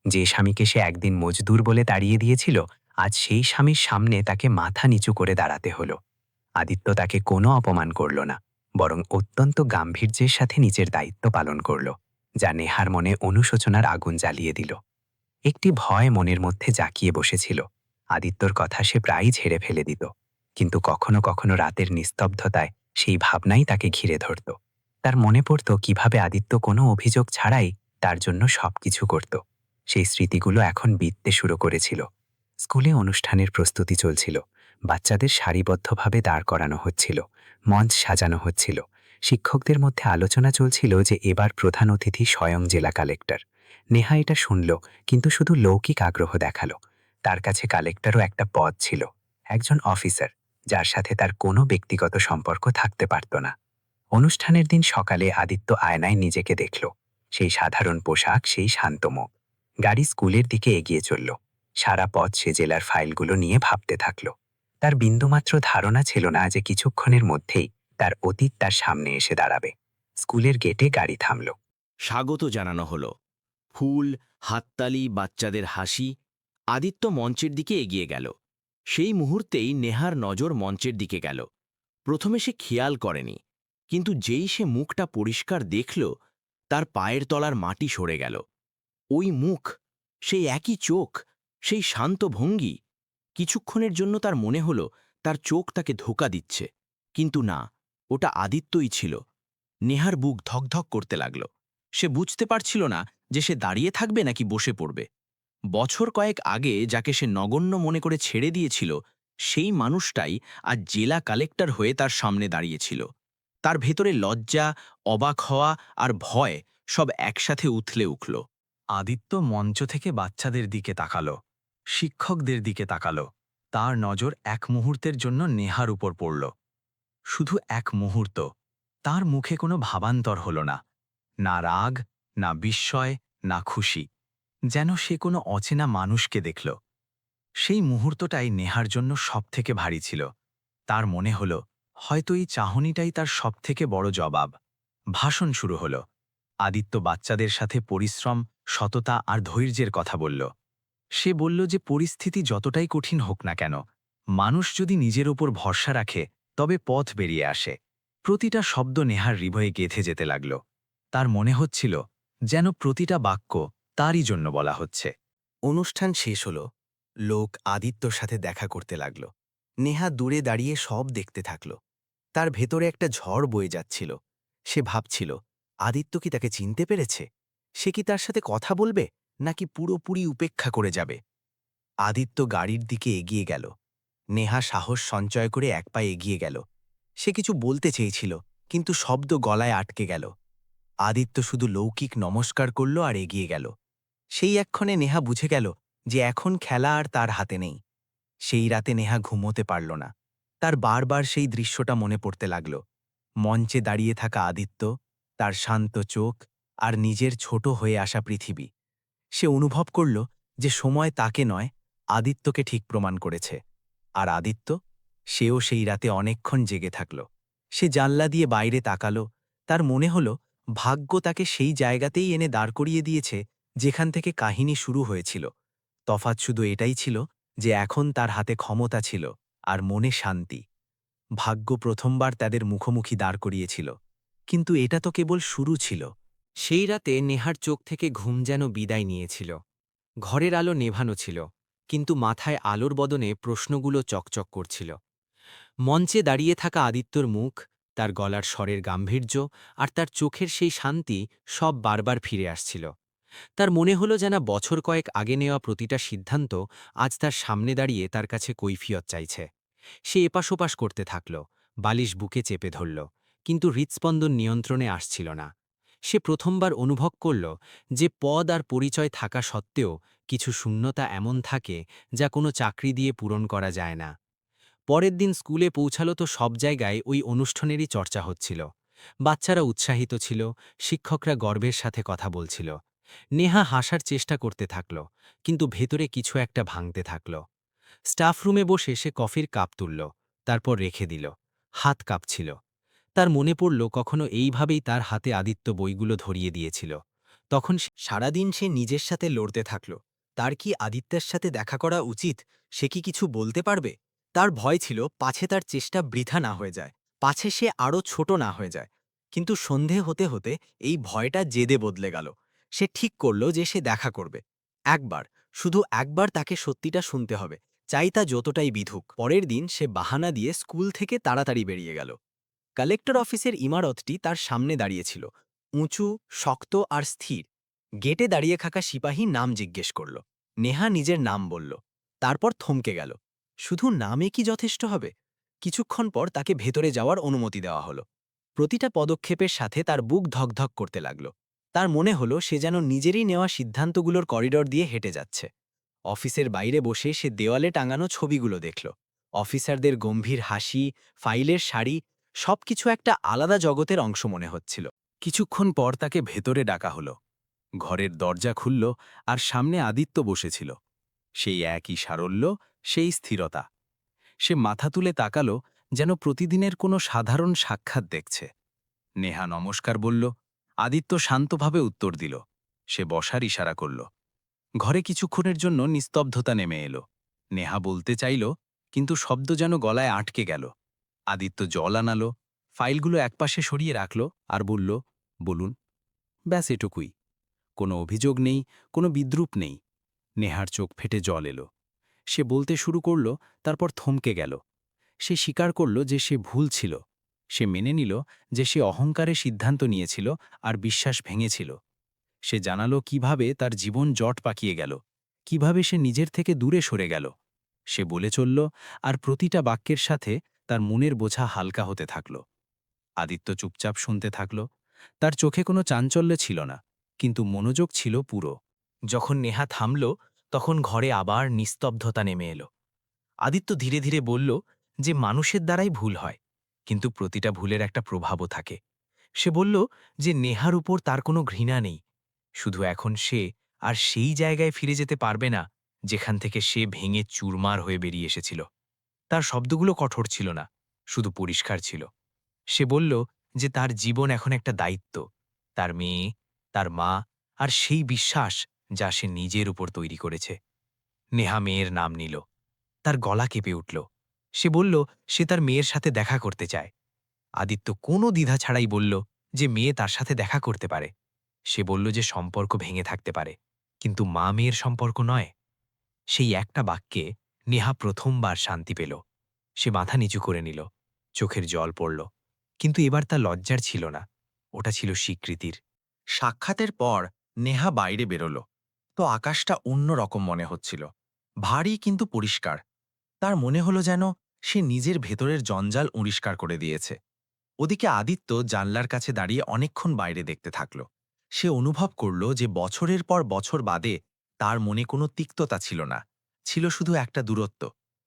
যে স্বামীকে সে একদিন মজদুর বলে তাড়িয়ে দিয়েছিল, আজ সেই স্বামীর সামনে তাকে মাথা নিচু করে দাঁড়াতে হলো। আদিত্য তাকে কোনো অপমান করল না, বরং অত্যন্ত গাম্ভীর্যের সাথে নিজের দায়িত্ব পালন করল, যা নেহার মনে অনুশোচনার আগুন জ্বালিয়ে দিল। একটি ভয় মনের মধ্যে জাঁকিয়ে বসেছিল। আদিত্যর কথা সে প্রায়ই ঝেড়ে ফেলে দিত, কিন্তু কখনো কখনো রাতের নিস্তব্ধতায় সেই ভাবনাই তাকে ঘিরে ধরত। তার মনে পড়ত কিভাবে আদিত্য কোনো অভিযোগ ছাড়াই তার জন্য সবকিছু করত। সেই স্মৃতিগুলো এখন বিততে শুরু করেছিল। স্কুলে অনুষ্ঠানের প্রস্তুতি চলছিল, বাচ্চাদের সারিবদ্ধভাবে দাঁড় করানো হচ্ছিল, মঞ্চ সাজানো হচ্ছিল। শিক্ষকদের মধ্যে আলোচনা চলছিল যে এবার প্রধান অতিথি স্বয়ং জেলা কালেক্টর। নেহা এটা শুনল, কিন্তু শুধু লৌকিক আগ্রহ দেখালো। তার কাছে কালেক্টরও একটা পদ ছিল, একজন অফিসার, যার সাথে তার কোনো ব্যক্তিগত সম্পর্ক থাকতে পারত না। অনুষ্ঠানের দিন সকালে আদিত্য আয়নায় নিজেকে দেখল। সেই সাধারণ পোশাক, সেই শান্ত মুখ। গাড়ি স্কুলের দিকে এগিয়ে চলল। সারা পথ সে জেলার ফাইলগুলো নিয়ে ভাবতে থাকল। তার বিন্দুমাত্র ধারণা ছিল না যে কিছুক্ষণের মধ্যেই তার অতীত তার সামনে এসে দাঁড়াবে। স্কুলের গেটে গাড়ি থামল। স্বাগত জানানো হলো। ফুল, হাততালি, বাচ্চাদের হাসি। আদিত্য মঞ্চের দিকে এগিয়ে গেল। সেই মুহূর্তেই নেহার নজর মঞ্চের দিকে গেল। প্রথমে সে খেয়াল করেনি, কিন্তু যেই সে মুখটা পরিষ্কার দেখল, তার পায়ের তলার মাটি সরে গেল। ওই মুখ, সেই একই চোখ, সেই শান্ত ভঙ্গি। কিছুক্ষণের জন্য তার মনে হলো তার চোখ তাকে ধোঁকা দিচ্ছে, কিন্তু না, ওটা আদিত্যই ছিল। নেহার বুক ধকধক করতে লাগল। সে বুঝতে পারছিল না যে সে দাঁড়িয়ে থাকবে নাকি বসে পড়বে। বছর কয়েক আগে যাকে সে নগণ্য মনে করে ছেড়ে দিয়েছিল, সেই মানুষটাই আজ জেলা কালেক্টর হয়ে তার সামনে দাঁড়িয়েছিল। তার ভেতরে লজ্জা, অবাক হওয়া আর ভয় সব একসাথে উথলে উঠল। আদিত্য মঞ্চ থেকে বাচ্চাদের দিকে তাকালো, শিক্ষকদের দিকে তাকালো। তার নজর এক মুহূর্তের জন্য নেহার উপর পড়ল। শুধু এক মুহূর্ত। তার মুখে কোনো ভাবান্তর হল না, না রাগ, না বিস্ময়, না খুশি। যেন সে কোনো অচেনা মানুষকে দেখল। সেই মুহূর্তটাই নেহার জন্য সবথেকে ভারী ছিল। তার মনে হল, হয়তো এই চাহনিটাই তার সবথেকে বড় জবাব। ভাষণ শুরু হল। আদিত্য বাচ্চাদের সাথে পরিশ্রম, সততা আর ধৈর্যের কথা বলল। সে বলল যে পরিস্থিতি যতটাই কঠিন হোক না কেন, মানুষ যদি নিজের ওপর ভরসা রাখে, তবে পথ বেরিয়ে আসে। প্রতিটা শব্দ নেহার হৃদয়ে গেঁথে যেতে লাগল। তার মনে হচ্ছিল যেন প্রতিটা বাক্য তারই জন্য বলা হচ্ছে। অনুষ্ঠান শেষ হলো। লোক আদিত্যর সাথে দেখা করতে লাগল। নেহা দূরে দাঁড়িয়ে সব দেখতে থাকল। তার ভেতরে একটা ঝড় বয়ে যাচ্ছিল। সে ভাবছিল, আদিত্য কি তাকে চিনতে পেরেছে? সে কি তার সাথে কথা বলবে, নাকি পুরোপুরি উপেক্ষা করে যাবে? আদিত্য গাড়ির দিকে এগিয়ে গেল। নেহা সাহস সঞ্চয় করে এক পা এগিয়ে গেল। সে কিছু বলতে চেয়েছিল, কিন্তু শব্দ গলায় আটকে গেল। আদিত্য শুধু লৌকিক নমস্কার করল আর এগিয়ে গেল। সেই এক্ষণে নেহা বুঝে গেল যে এখন খেলা আর তার হাতে নেই। সেই রাতে নেহা ঘুমোতে পারল না। তার বারবার সেই দৃশ্যটা মনে পড়তে লাগল। মঞ্চে দাঁড়িয়ে থাকা আদিত্য, তার শান্ত চোখ আর নিজের ছোট হয়ে আসা পৃথিবী। সে অনুভব করল যে সময় তাকে নয়, আদিত্যকে ঠিক প্রমাণ করেছে। আর আদিত্য, সেও সেই রাতে অনেকক্ষণ জেগে থাকল। সে জানলা দিয়ে বাইরে তাকাল। তার মনে হল ভাগ্য তাকে সেই জায়গাতেই এনে দাঁড় করিয়ে দিয়েছে যেখান থেকে কাহিনী শুরু হয়েছিল। তফাৎ শুধু এটাই ছিল যে এখন তার হাতে ক্ষমতা ছিল আর মনে শান্তি। ভাগ্য প্রথমবার তাদের মুখোমুখি দাঁড় করিয়েছিল, কিন্তু এটা তো কেবল শুরু ছিল। সেই রাতে নেহার চোখ থেকে ঘুম যেন বিদায় নিয়েছিল। ঘরের আলো নেভানো ছিল, কিন্তু মাথায় আলোর বদনে প্রশ্নগুলো চকচক করছিল। মঞ্চে দাঁড়িয়ে থাকা আদিত্যর মুখ, তার গলার স্বরের গাম্ভীর্য আর তার চোখের সেই শান্তি সব বারবার ফিরে আসছিল। তার মনে হলো যেন বছর কয়েক আগে নেওয়া প্রতিটা সিদ্ধান্ত আজ তার সামনে দাঁড়িয়ে তার কাছে কৈফিয়ত চাইছে। সে এপাশোপাশ করতে থাকল, বালিশ বুকে চেপে ধরল, কিন্তু হৃৎস্পন্দন নিয়ন্ত্রণে আসছিল না। সে প্রথমবার অনুভব করল যে পদ আর পরিচয় থাকা সত্ত্বেও কিছু শূন্যতা এমন থাকে যা কোনো চাকরি দিয়ে পূরণ করা যায় না। পরের দিন স্কুলে পৌঁছালো তো সব জায়গায় ওই অনুষ্ঠানেরই চর্চা হচ্ছিল। বাচ্চারা উৎসাহিত ছিল, শিক্ষকরা গর্বের সাথে কথা বলছিল। নেহা হাসার চেষ্টা করতে থাকল, কিন্তু ভেতরে কিছু একটা ভাঙতে থাকল। স্টাফ রুমে বসে সে কফির কাপ তুলল, তারপর রেখে দিল। হাত কাঁপছিল। তার মনে পড়ল কখনো এইভাবেই তার হাতে আদিত্য বইগুলো ধরিয়ে দিয়েছিল। তখন সারাদিন সে নিজের সাথে লড়তে থাকল। তার কি আদিত্যের সাথে দেখা করা উচিত? সে কি কিছু বলতে পারবে? তার ভয় ছিল পাছে তার চেষ্টা বৃথা না হয়ে যায়, পাছে সে আরও ছোট না হয়ে যায়। কিন্তু সন্ধে হতে হতে এই ভয়টা জেদে বদলে গেল। সে ঠিক করল যে সে দেখা করবে। একবার, শুধু একবার তাকে সত্যিটা শুনতে হবে, চাই তা যতটাই বিধুক। পরের দিন সে বাহানা দিয়ে স্কুল থেকে তাড়াতাড়ি বেরিয়ে গেল। কালেক্টর অফিসের ইমারতটি তার সামনে দাঁড়িয়েছিল, উঁচু, শক্ত আর স্থির। গেটে দাঁড়িয়ে থাকা সিপাহী নাম জিজ্ঞেস করল। নেহা নিজের নাম বলল, তারপর থমকে গেল। শুধু নামে কি যথেষ্ট হবে? কিছুক্ষণ পর তাকে ভেতরে যাওয়ার অনুমতি দেওয়া হলো। প্রতিটা পদক্ষেপের সাথে তার বুক ধকধক করতে লাগল। তার মনে হলো সে যেন নিজেরই নেওয়া সিদ্ধান্তগুলোর করিডর দিয়ে হেঁটে যাচ্ছে। অফিসের বাইরে বসে সে দেওয়ালে টাঙানো ছবিগুলো দেখল। অফিসারদের গম্ভীর হাসি, ফাইলের সারি, সবকিছু একটা আলাদা জগতের অংশ মনে হচ্ছিল। কিছুক্ষণ পর তাকে ভেতরে ডাকা হলো। ঘরের দরজা খুলল আর সামনে আদিত্য বসেছিল। সেই একই সারল্য, সেই স্থিরতা। সে মাথা তুলে তাকালো, যেন প্রতিদিনের কোনো সাধারণ সাক্ষাৎ দেখছে। নেহা নমস্কার বলল। আদিত্য শান্তভাবে উত্তর দিল। সে বসার ইশারা করল। ঘরে কিছুক্ষণের জন্য নিস্তব্ধতা নেমে এলো। নেহা বলতে চাইল, কিন্তু শব্দ যেন গলায় আটকে গেল। আদিত্য জল আনালো, ফাইলগুলো একপাশে সরিয়ে রাখল আর বলল, বলুন। ব্যাস এটুকুই। কোনো অভিযোগ নেই, কোনো বিদ্রূপ নেই। নেহার চোখ ফেটে জল এলো। সে বলতে শুরু করল, তারপর থমকে গেল। সে স্বীকার করল যে সে ভুল ছিল। সে মেনে নিল যে সে অহংকারে সিদ্ধান্ত নিয়েছিল আর বিশ্বাস ভেঙেছিল। সে জানালো কিভাবে তার জীবন জট পাকিয়ে গেল, কিভাবে সে নিজের থেকে দূরে সরে গেল। সে বলে চলল, আর প্রতিটা বাক্যের সাথে তার মনের বোঝা হালকা হতে থাকল। আদিত্য চুপচাপ শুনতে থাকল। তার চোখে কোনো চাঞ্চল্য ছিল না, কিন্তু মনোযোগ ছিল পুরো। যখন নেহা থামল, তখন ঘরে আবার নিস্তব্ধতা নেমে এলো। আদিত্য ধীরে ধীরে বলল যে মানুষের দ্বারাই ভুল হয়, কিন্তু প্রতিটা ভুলের একটা প্রভাবও থাকে। সে বলল যে নেহার উপর তার কোনো ঘৃণা নেই, শুধু এখন সে আর সেই জায়গায় ফিরে যেতে পারবে না যেখান থেকে সে ভেঙে চুরমার হয়ে বেরিয়ে এসেছিল। তার শব্দগুলো কঠোর ছিল না, শুধু পরিষ্কার ছিল। সে বলল যে তার জীবন এখন একটা দায়িত্ব, তার মেয়ে, তার মা আর সেই বিশ্বাস যা সে নিজের উপর তৈরি করেছে। নেহা মেয়ের নাম নিল। তার গলা কেঁপে উঠল। সে বলল সে তার মেয়ের সাথে দেখা করতে চায়। আদিত্য কোনো দ্বিধা ছাড়াই বলল যে মেয়ে তার সাথে দেখা করতে পারে। সে বলল যে সম্পর্ক ভেঙে থাকতে পারে, কিন্তু মা মেয়ের সম্পর্ক নয়। সেই একটা বাক্যে নেহা প্রথমবার শান্তি পেল। সে মাথা নিচু করে নিল, চোখের জল পড়ল। কিন্তু এবার তা লজ্জার ছিল না, ওটা ছিল স্বীকৃতির। সাক্ষাতের পর নেহা বাইরে বেরোল। তো আকাশটা অন্য রকম মনে হচ্ছিল, ভারী কিন্তু পরিষ্কার। তার মনে হলো যেন সে নিজের ভেতরের জঞ্জাল পরিষ্কার করে দিয়েছে। ওদিকে আদিত্য জানলার কাছে দাঁড়িয়ে অনেকক্ষণ বাইরে দেখতে থাকল। সে অনুভব করল যে বছরের পর বছর বাদে তার মনে কোনো তিক্ততা ছিল না, ছিল শুধু একটা দূরত্ব,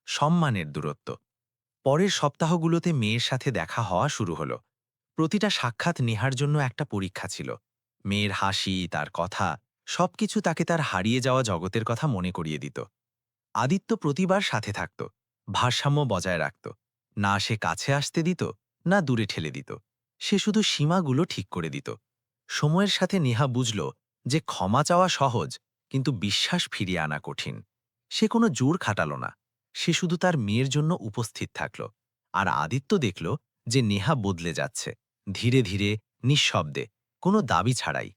সম্মানের দূরত্ব। পরের সপ্তাহগুলোতে মেয়ের সাথে দেখা হওয়া শুরু হলো। প্রতিটা সাক্ষাৎ নেহার জন্য একটা পরীক্ষা ছিল। মেয়ের হাসি, তার কথা, সবকিছু তাকে তার হারিয়ে যাওয়া জগতের কথা মনে করিয়ে দিত। আদিত্য প্রতিবার সাথে থাকত, ভারসাম্য বজায় রাখত। না সে কাছে আসতে দিত, না দূরে ঠেলে দিত। সে শুধু সীমাগুলো ঠিক করে দিত। সময়ের সাথে নেহা বুঝল যে ক্ষমা চাওয়া সহজ, কিন্তু বিশ্বাস ফিরিয়ে আনা কঠিন। সে কোনো জোর খাটালো না, সে শুধু তার মেয়ের জন্য উপস্থিত থাকল। আর আদিত্য দেখল যে নেহা বদলে যাচ্ছে, ধীরে ধীরে, নিঃশব্দে, কোনো দাবি ছাড়াই।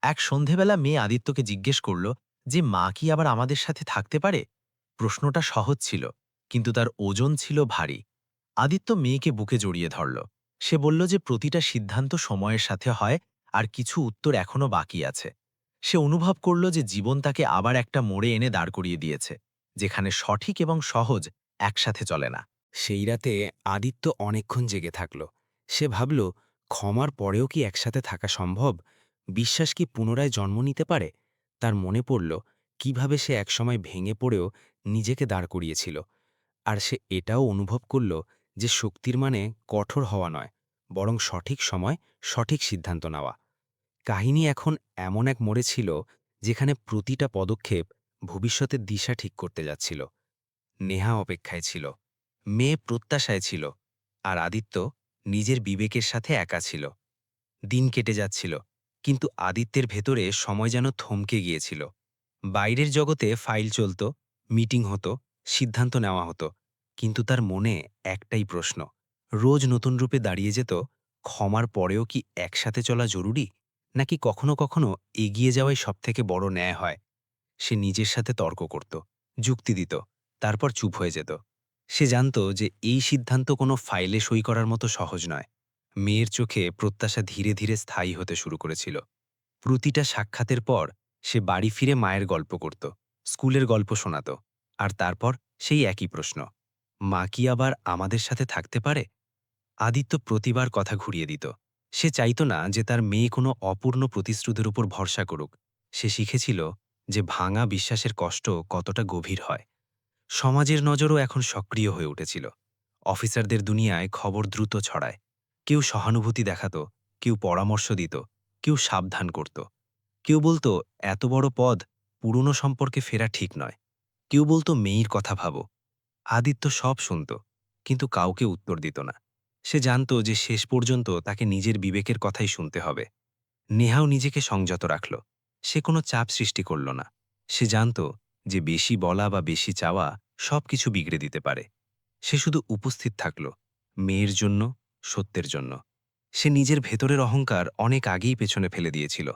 এক সন্ধেবেলা মেয়ে আদিত্যকে জিজ্ঞেস করল যে মা কি আবার আমাদের সাথে থাকতে পারে। প্রশ্নটা সহজ ছিল, কিন্তু তার ওজন ছিল ভারী। আদিত্য মেয়েকে বুকে জড়িয়ে ধরল। সে বলল যে প্রতিটা সিদ্ধান্ত সময়ের সাথে হয়, আর কিছু উত্তর এখনো বাকি আছে। সে অনুভব করল যে জীবন তাকে আবার একটা মোড়ে এনে দাঁড় করিয়ে দিয়েছে, যেখানে সঠিক এবং সহজ একসাথে চলে না। সেই রাতে আদিত্য অনেকক্ষণ জেগে থাকল। সে ভাবল, ক্ষমার পরেও কি একসাথে থাকা সম্ভব? বিশ্বাস কি পুনরায় জন্ম নিতে পারে? তার মনে পড়ল কিভাবে সে একসময় ভেঙে পড়েও নিজেকে দাঁড় করিয়েছিল। আর সে এটাও অনুভব করল যে শক্তির মানে কঠোর হওয়া নয়, বরং সঠিক সময় সঠিক সিদ্ধান্ত নেওয়া। কাহিনী এখন এমন এক মোড়ে ছিল যেখানে প্রতিটা পদক্ষেপ ভবিষ্যতের দিশা ঠিক করতে যাচ্ছিল। নেহা অপেক্ষায় ছিল, মেয়ে প্রত্যাশায় ছিল, আর আদিত্য নিজের বিবেকের সাথে একা ছিল। দিন কেটে যাচ্ছিল, কিন্তু আদিত্যের ভেতরে সময় যেন থমকে গিয়েছিল। বাইরের জগতে ফাইল চলত, মিটিং হতো, সিদ্ধান্ত নেওয়া হতো, কিন্তু তার মনে একটাই প্রশ্ন, রোজ নতুন রূপে দাঁড়িয়ে যেত, ক্ষমার পরেও কি একসাথে চলা জরুরি, নাকি কখনো কখনো এগিয়ে যাওয়াই সবথেকে বড় ন্যায় হয়। সে নিজের সাথে তর্ক করত, যুক্তি দিত, তারপর চুপ হয়ে যেত। সে জানত যে এই সিদ্ধান্ত কোনো ফাইলে সই করার মতো সহজ নয়। মেয়ের চোখে প্রত্যাশা ধীরে ধীরে স্থায়ী হতে শুরু করেছিল। প্রতিটা সাক্ষাতের পর সে বাড়ি ফিরে মায়ের গল্প করত, স্কুলের গল্প শোনাত, আর তারপর সেই একই প্রশ্ন, মা কি আবার আমাদের সাথে থাকতে পারে? আদিত্য প্রতিবার কথা ঘুরিয়ে দিত। সে চাইত না যে তার মেয়ে কোনো অপূর্ণ প্রতিশ্রুতির উপর ভরসা করুক। সে শিখেছিল যে ভাঙা বিশ্বাসের কষ্ট কতটা গভীর হয়। সমাজের নজরও এখন সক্রিয় হয়ে উঠেছিল। অফিসারদের দুনিয়ায় খবর দ্রুত ছড়ায়। কেউ সহানুভূতি দেখাত, কেউ পরামর্শ দিত, কেউ সাবধান করত। কেউ বলতো এত বড় পদ, পুরনো সম্পর্কে ফেরা ঠিক নয়। কেউ বলতো মেয়ের কথা ভাবো। আদিত্য সব শুনত, কিন্তু কাউকে উত্তর দিত না। সে জানত যে শেষ পর্যন্ত তাকে নিজের বিবেকের কথাই শুনতে হবে। নেহাও নিজেকে সংযত রাখল। সে কোনো চাপ সৃষ্টি করল না। সে জানত যে বেশি বলা বা বেশি চাওয়া সবকিছু বিগড়ে দিতে পারে। সে শুধু উপস্থিত থাকল, মেয়ের জন্য, সত্যের জন্য। সে নিজের ভেতরের অহংকার অনেক আগেই পেছনে ফেলে দিয়েছিল।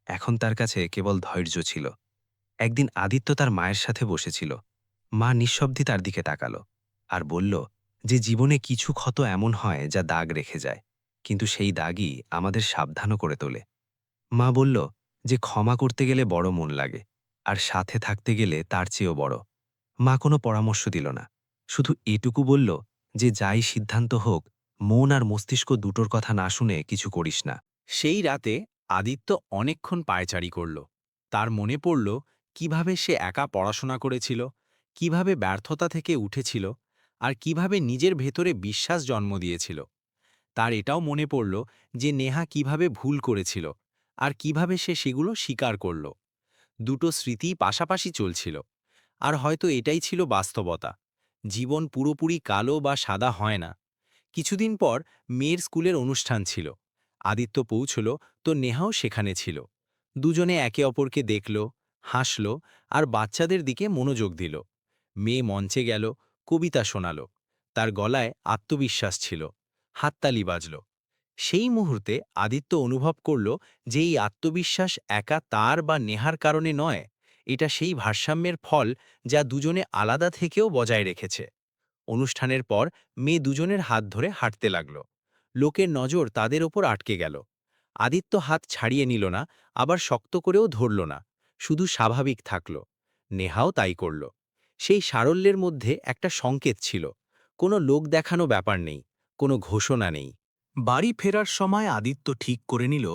এখন তার কাছে কেবল ধৈর্য ছিল। একদিন আদিত্য তার মায়ের সাথে বসেছিল। মা নিঃশব্দে তার দিকে তাকালো আর বলল যে জীবনে কিছু ক্ষত এমন হয় যা দাগ রেখে যায়, কিন্তু সেই দাগই আমাদের সাবধানও করে তোলে। মা বলল যে ক্ষমা করতে গেলে বড় মন লাগে, আর সাথে থাকতে গেলে তার চেয়েও বড়। মা কোনো পরামর্শ দিল না, শুধু এটুকু বলল যে যাই সিদ্ধান্ত হোক, মন আর মস্তিষ্ক দুটোর কথা না শুনে কিছু করিস না। সেই রাতে আদিত্য অনেকক্ষণ পায়চারি করল। তার মনে পড়ল কিভাবে সে একা পড়াশোনা করেছিল, কিভাবে ব্যর্থতা থেকে উঠেছিল, আর কিভাবে নিজের ভেতরে বিশ্বাস জন্ম দিয়েছিল। তার এটাও মনে পড়ল যে নেহা কিভাবে ভুল করেছিল, আর কিভাবে সে সেগুলো স্বীকার করল। দুটো স্মৃতি পাশাপাশি চলছিল। আর হয়তো এটাই ছিল বাস্তবতা। জীবন পুরোপুরি কালো বা সাদা হয় না। কিছুদিন পর মেয়ের স্কুলের অনুষ্ঠান ছিল। আদিত্য পৌঁছল, তো নেহাও সেখানে ছিল। দুজনে একে অপরকে দেখল, হাসল, আর বাচ্চাদের দিকে মনোযোগ দিল। মেয়ে মঞ্চে গেল, কবিতা শোনাল। তার গলায় আত্মবিশ্বাস ছিল। হাততালি বাজল। সেই মুহূর্তে আদিত্য অনুভব করল যে এই আত্মবিশ্বাস একা তার বা নেহার কারণে নয়, এটা সেই ভারসাম্যের ফল যা দুজনে আলাদা থেকেও বজায় রেখেছে। অনুষ্ঠানের পর মেয়ে দুজনের হাত ধরে হাঁটতে লাগল। লোকের নজর তাদের ওপর আটকে গেল। আদিত্য হাত ছাড়িয়ে নিল না, আবার শক্ত করেও ধরল না, শুধু স্বাভাবিক থাকল। নেহাও তাই করল। সেই সারল্যের মধ্যে একটা সংকেত ছিল। কোনো লোক দেখানো ব্যাপার নেই, কোনো ঘোষণা নেই। বাড়ি ফেরার সময় আদিত্য ঠিক করে নিল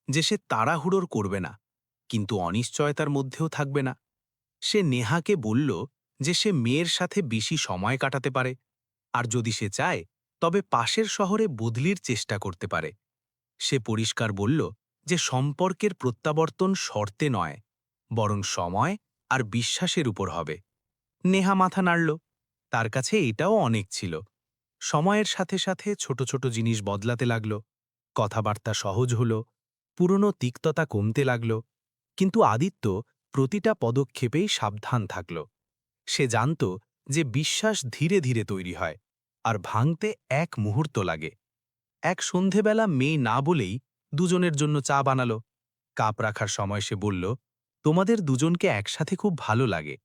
যে সে তাড়াহুড়োর করবে না, কিন্তু অনিশ্চয়তার মধ্যেও থাকবে না। সে নেহাকে বলল যে সে মেয়ের সাথে বেশি সময় কাটাতে পারে, আর যদি সে চায় তবে পাশের শহরে বদলির চেষ্টা করতে পারে। সে পরিষ্কার বলল যে সম্পর্কের প্রত্যাবর্তন শর্তে নয়, বরং সময় আর বিশ্বাসের উপর হবে। নেহা মাথা নাড়ল। তার কাছে এটাও অনেক ছিল। সময়ের সাথে সাথে ছোট ছোট জিনিস বদলাতে লাগল। কথাবার্তা সহজ হল, পুরনো তিক্ততা কমতে লাগল। কিন্তু আদিত্য প্রতিটা পদক্ষেপেই সাবধান থাকল। সে জানত যে বিশ্বাস ধীরে ধীরে তৈরি হয়, আর ভাঙতে এক মুহূর্ত লাগে। এক সন্ধেবেলা মেয়ে না বলেই দুজনের জন্য চা বানালো। কাপ রাখার সময় সে বলল, তোমাদের দুজনকে একসাথে খুব ভালো লাগে।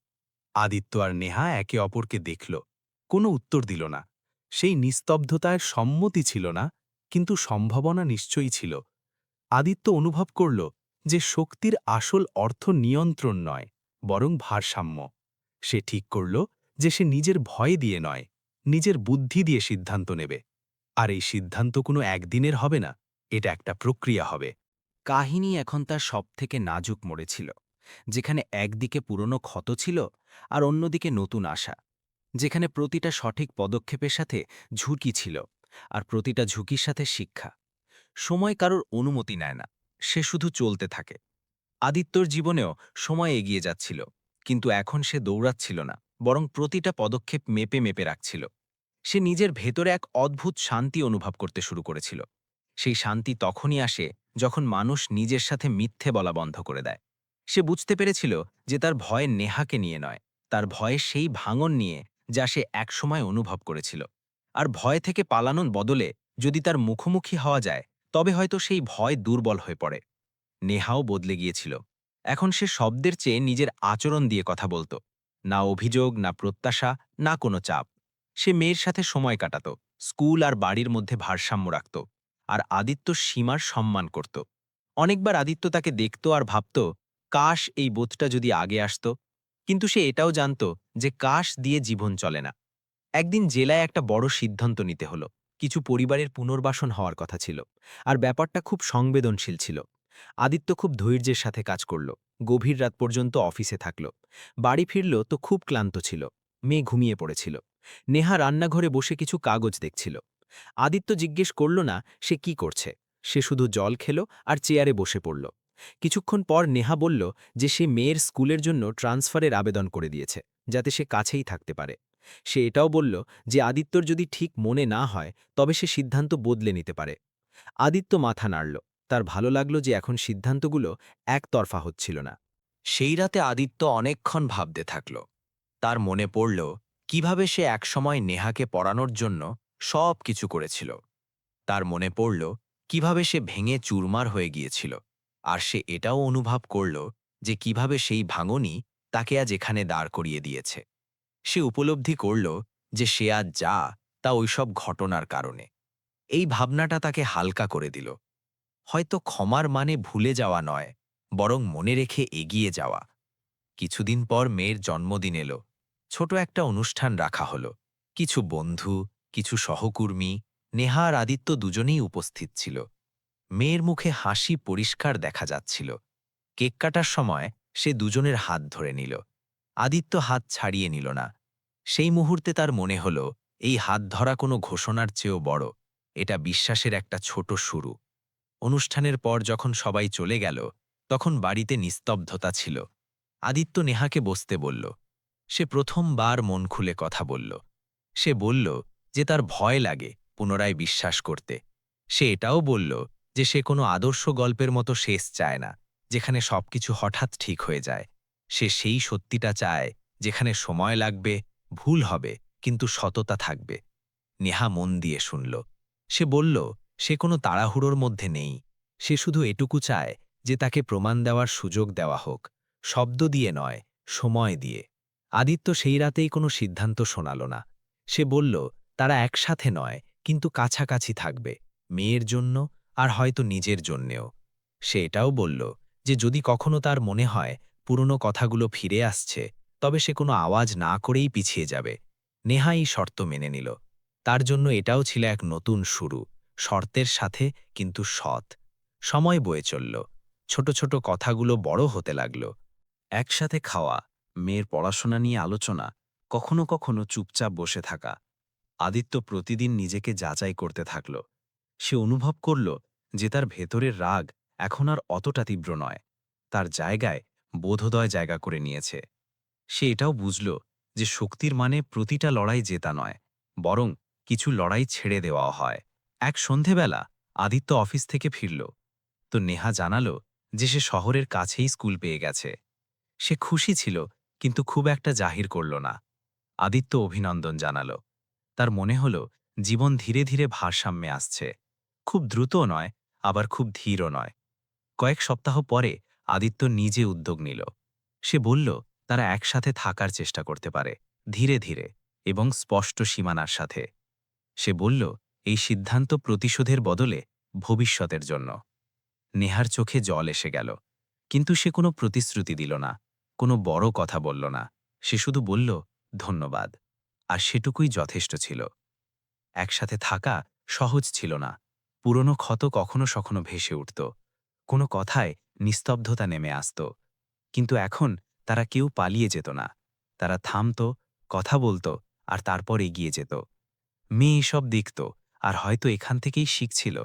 আদিত্য আর নেহা একে অপরকে দেখল, কোনো উত্তর দিল না। সেই নিস্তব্ধতায় সম্মতি ছিল না, কিন্তু সম্ভাবনা নিশ্চয়ই ছিল। আদিত্য অনুভব করল যে শক্তির আসল অর্থ নিয়ন্ত্রণ নয়, বরং ভারসাম্য। সে ঠিক করল যে সে নিজের ভয় দিয়ে নয়, নিজের বুদ্ধি দিয়ে সিদ্ধান্ত নেবে। আর এই সিদ্ধান্ত কোনো একদিনের হবে না, এটা একটা প্রক্রিয়া হবে। কাহিনী এখন তার সবথেকে নাজুক মোড়ে ছিল, যেখানে একদিকে পুরনো ক্ষত ছিল আর অন্যদিকে নতুন আশা, যেখানে প্রতিটা সঠিক পদক্ষেপের সাথে ঝুঁকি ছিল, আর প্রতিটা ঝুঁকির সাথে শিক্ষা। সময় কারোর অনুমতি নেয় না, সে শুধু চলতে থাকে। আদিত্যর জীবনেও সময় এগিয়ে যাচ্ছিল, কিন্তু এখন সে দৌড়াচ্ছিল না, বরং প্রতিটা পদক্ষেপ মেপে মেপে রাখছিল। সে নিজের ভেতরে এক অদ্ভুত শান্তি অনুভব করতে শুরু করেছিল। সেই শান্তি তখনই আসে যখন মানুষ নিজের সাথে মিথ্যে বলা বন্ধ করে দেয়। সে বুঝতে পেরেছিল যে তার ভয় নেহাকে নিয়ে নয়, তার ভয় সেই ভাঙন নিয়ে যা সে একসময় অনুভব করেছিল। আর ভয় থেকে পালানোর বদলে যদি তার মুখোমুখি হওয়া যায়, তবে হয়তো সেই ভয় দুর্বল হয়ে পড়ে। নেহাও বদলে গিয়েছিল। এখন সে শব্দের চেয়ে নিজের আচরণ দিয়ে কথা বলত। না অভিযোগ, না প্রত্যাশা, না কোনো চাপ। সে মেয়ের সাথে সময় কাটাত, স্কুল আর বাড়ির মধ্যে ভারসাম্য রাখত, আর আদিত্য সীমার সম্মান করত। অনেকবার আদিত্য তাকে দেখত আর ভাবত, কাশ এই বোধটা যদি আগে আসত। কিন্তু সে এটাও জানত যে কাশ দিয়ে জীবন চলে না। একদিন জেলায় একটা বড় সিদ্ধান্ত নিতে হলো। কিছু পরিবারের পুনর্বাসন হওয়ার কথা ছিল, আর ব্যাপারটা খুব সংবেদনশীল ছিল। আদিত্য খুব ধৈর্যের সাথে কাজ করল, গভীর রাত পর্যন্ত অফিসে থাকল। বাড়ি ফিরল তো খুব ক্লান্ত ছিল। মেয়ে ঘুমিয়ে পড়েছিল। নেহা রান্নাঘরে বসে কিছু কাগজ দেখছিল। আদিত্য জিজ্ঞেস করল না সে কি করছে। সে শুধু জল খেল আর চেয়ারে বসে পড়ল। কিছুক্ষণ পর নেহা বলল যে সে মেয়ের স্কুলের জন্য ট্রান্সফারের আবেদন করে দিয়েছে, যাতে সে কাছেই থাকতে পারে। সে এটাও বলল যে আদিত্যর যদি ঠিক মনে না হয়, তবে সে সিদ্ধান্ত বদলে নিতে পারে। আদিত্য মাথা নাড়ল। তার ভালো লাগলো যে এখন সিদ্ধান্তগুলো একতরফা হচ্ছিল না। সেই রাতে আদিত্য অনেকক্ষণ ভাবতে থাকল। তার মনে পড়ল কিভাবে সে একসময় নেহাকে পড়ানোর জন্য সব কিছু করেছিল। তার মনে পড়ল কিভাবে সে ভেঙে চুরমার হয়ে গিয়েছিল, আর সে এটাও অনুভব করল যে কিভাবে সেই ভাঙনই তাকে আজ এখানে দাঁড় করিয়ে দিয়েছে। সে উপলব্ধি করল যে সে আজ যা, তা ওইসব ঘটনার কারণে। এই ভাবনাটা তাকে হালকা করে দিল। হয়তো ক্ষমার মানে ভুলে যাওয়া নয়, বরং মনে রেখে এগিয়ে যাওয়া। কিছুদিন পর মেয়ের জন্মদিন এলো। ছোট একটা অনুষ্ঠান রাখা হলো। কিছু বন্ধু, কিছু সহকর্মী, নেহা আর আদিত্য দুজনেই উপস্থিত ছিল। মেয়ের মুখে হাসি পরিষ্কার দেখা যাচ্ছিল। কেক কাটার সময় সে দুজনের হাত ধরে নিল। আদিত্য হাত ছাড়িয়ে নিল না। সেই মুহূর্তে তার মনে হল এই হাত ধরা কোনো ঘোষণার চেয়েও বড়। এটা বিশ্বাসের একটা ছোট শুরু। অনুষ্ঠানের পর যখন সবাই চলে গেল, তখন বাড়িতে নিস্তব্ধতা ছিল। আদিত্য নেহাকে বসতে বলল। সে প্রথমবার মন খুলে কথা বলল। সে বলল যে তার ভয় লাগে পুনরায় বিশ্বাস করতে। সে এটাও বলল যে সে কোনো আদর্শ গল্পের মতো শেষ চায় না, যেখানে সবকিছু হঠাৎ ঠিক হয়ে যায়। সে সেই সত্যিটা চায় যেখানে সময় লাগবে, ভুল হবে, কিন্তু সততা থাকবে। নেহা মন দিয়ে শুনল। সে বলল সে কোনো তাড়াহুড়োর মধ্যে নেই। সে শুধু এটুকু চায় যে তাকে প্রমাণ দেওয়ার সুযোগ দেওয়া হোক, শব্দ দিয়ে নয়, সময় দিয়ে। আদিত্য সেই রাতেই কোনো সিদ্ধান্ত শোনাল না। সে বলল তারা একসাথে নয়, কিন্তু কাছাকাছি থাকবে, মেয়ের জন্য আর হয়তো নিজের জন্যেও। সে এটাও বলল যে যদি কখনো তার মনে হয় পুরনো কথাগুলো ফিরে আসছে, তবে সে কোনো আওয়াজ না করেই পিছিয়ে যাবে। নেহা এই শর্ত মেনে নিল। তার জন্য এটাও ছিল এক নতুন শুরু, শর্তের সাথে কিন্তু সৎ। সময় বয়ে চলল। ছোট ছোট কথাগুলো বড় হতে লাগল। একসাথে খাওয়া, মেয়ের পড়াশোনা নিয়ে আলোচনা, কখনো কখনো চুপচাপ বসে থাকা। আদিত্য প্রতিদিন নিজেকে যাচাই করতে থাকল। সে অনুভব করল যে তার ভেতরের রাগ এখন আর অতটা তীব্র নয়, তার জায়গায় বোধোদয় জায়গা করে নিয়েছে। সে এটাও বুঝল যে শক্তির মানে প্রতিটা লড়াই জেতা নয়, বরং কিছু লড়াই ছেড়ে দেওয়া হয়। এক সন্ধেবেলা আদিত্য অফিস থেকে ফিরল, তো নেহা জানালো যে সে শহরের কাছেই স্কুল পেয়ে গেছে। সে খুশি ছিল, কিন্তু খুব একটা জাহির করল না। আদিত্য অভিনন্দন জানালো। তার মনে হল জীবন ধীরে ধীরে ভারসাম্যে আসছে, খুব দ্রুতও নয়, আবার খুব ধীরও নয়। কয়েক সপ্তাহ পরে আদিত্য নিজে উদ্যোগ নিল। সে বলল তারা একসাথে থাকার চেষ্টা করতে পারে, ধীরে ধীরে এবং স্পষ্ট সীমানার সাথে। সে বলল এই সিদ্ধান্ত প্রতিশোধের বদলে ভবিষ্যতের জন্য। নেহার চোখে জল এসে গেল, কিন্তু সে কোনো প্রতিশ্রুতি দিল না, কোনো বড় কথা বলল না। সে শুধু বলল ধন্যবাদ, আর সেটুকুই যথেষ্ট ছিল। একসাথে থাকা সহজ ছিল না। পুরনো ক্ষত কখনো কখনো ভেসে উঠত, কোনো কথায় নিস্তব্ধতা নেমে আসত। কিন্তু এখন তারা কেউ পালিয়ে যেত না, তারা থামত, কথা বলতো, আর তারপর এগিয়ে যেত। মেয়ে এসব দেখত, আর হয়তো এখান থেকেই শিখছিল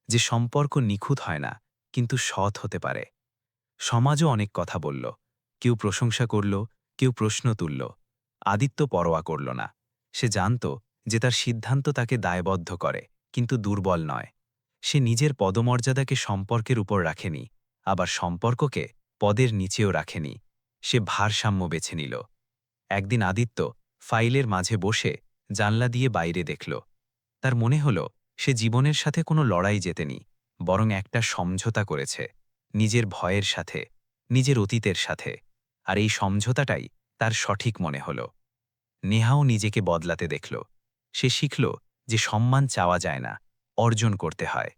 যে সম্পর্ক নিখুঁত হয় না, কিন্তু সৎ হতে পারে। সমাজও অনেক কথা বলল, কেউ প্রশংসা করল, কেউ প্রশ্ন তুলল। আদিত্য পরোয়া করল না। সে জানত যে তার সিদ্ধান্ত তাকে দায়বদ্ধ করে, কিন্তু দুর্বল নয়। সে নিজের পদমর্যাদাকে সম্পর্কের উপর রাখেনি, আবার সম্পর্ককে পদের নিচেও রাখেনি। সে ভারসাম্য বেছে নিল। একদিন আদিত্য ফাইলের মাঝে বসে জানলা দিয়ে বাইরে দেখল। তার মনে হল সে জীবনের সাথে কোনো লড়াই জেতেনি, বরং একটা সমঝোতা করেছে, নিজের ভয়ের সাথে, নিজের অতীতের সাথে। আর এই সমঝোতাটাই তার সঠিক মনে হল। নেহাও নিজেকে বদলাতে দেখল। সে শিখল যে সম্মান চাওয়া যায় না, অর্জন করতে হয়।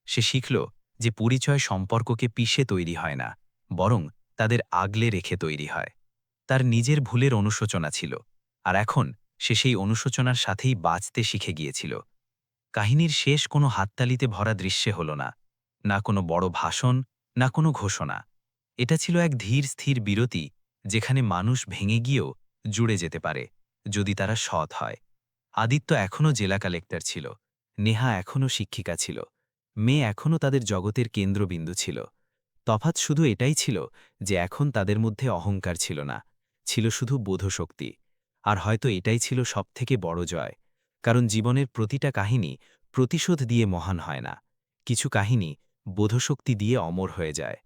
সে শিখল যে পরিচয় সম্পর্ককে পিষে তৈরি হয় না, বরং তাদের আগলে রেখে তৈরি হয়। তার নিজের ভুলের অনুশোচনা ছিল, আর এখন সে সেই অনুশোচনার সাথেই বাঁচতে শিখে গিয়েছিল। কাহিনীর শেষ কোনো হাততালিতে ভরা দৃশ্যে হল না, না কোনো বড় ভাষণ, না কোনো ঘোষণা। এটা ছিল এক ধীর স্থির বিরতি, যেখানে মানুষ ভেঙে গিয়েও জুড়ে যেতে পারে, যদি তারা সৎ হয়। আদিত্য এখনও জেলা কালেক্টর ছিল, নেহা এখনও শিক্ষিকা ছিল, মেয়ে এখনও তাদের জগতের কেন্দ্রবিন্দু ছিল। তফাৎ শুধু এটাই ছিল যে এখন তাদের মধ্যে অহংকার ছিল না, ছিল শুধু বোধশক্তি। আর হয়তো এটাই ছিল সবথেকে বড় জয়, কারণ জীবনের প্রতিটা কাহিনী প্রতিশোধ দিয়ে মহান হয় না, কিছু কাহিনী বোধশক্তি দিয়ে অমর হয়ে যায়।